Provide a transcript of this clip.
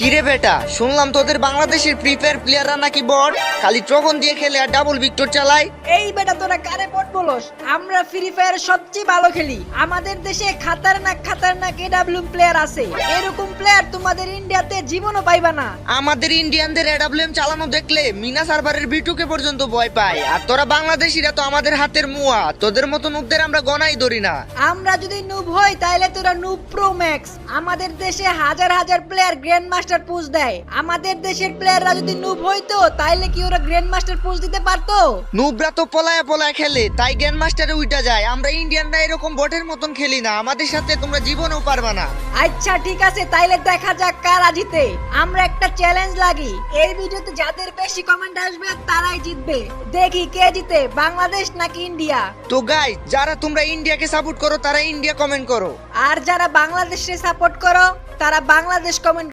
কিরে বেটা, শুনলাম তোদের বাংলাদেশের ফ্রি ফায়ার প্লেয়াররা নাকি বট, খালি ট্রগন দিয়ে খেলে আর ডাবল ভিক্টর চালায়। এই বেটা তোরা কারে বট বলস? আমরা ফ্রি ফায়ার সবচেয়ে ভালো খেলি। আমাদের দেশে খাতারনাক এডাব্লিউএম প্লেয়ার আছে। এরকম প্লেয়ার তোমাদের ইন্ডিয়াতে জীবনও পাইবা না। আমাদের ইন্ডিয়ানদের এডাব্লিউএম চালানো দেখলে মিনা সার্ভারের বিটুকে পর্যন্ত ভয় পায়। আর তোরা বাংলাদেশিরা তো আমাদের হাতের মুয়া, তোদের মতো নুবদের আমরা গনাই ধরি না। আমরা যদি নুব হই তাহলে তোরা নুব প্রো ম্যাক্স। আমাদের দেশে হাজার হাজার প্লেয়ার গ্র্যান্ড মাস্টার পুশ দেয়। আমাদের দেশের প্লেয়াররা যদি নুব হইতো তাহলে কি ওরা গ্র্যান্ড মাস্টার পুশ দিতে পারতো? নুবরা তো পলায়া পলায়া খেলে, তাই গ্র্যান্ড মাস্টারে উইটা যায়। আমরা ইন্ডিয়ানরা এরকম বটের মতন খেলি না, আমাদের সাথে তোমরা জীবনেও পারবা না। আচ্ছা ঠিক আছে, তাইলে দেখা যাক কারা জিতে। আমরা একটা চ্যালেঞ্জ লাগি, এই ভিডিওতে যাদের বেশি কমেন্ট আসবে তারাই জিতবে। দেখি কে জিতে, বাংলাদেশ নাকি ইন্ডিয়া। তো গাইস, যারা তোমরা ইন্ডিয়াকে সাপোর্ট করো তারা ইন্ডিয়া কমেন্ট করো। আর যারা বাংলাদেশে সাপোর্ট করো তারা বাংলাদেশ কমেন্ট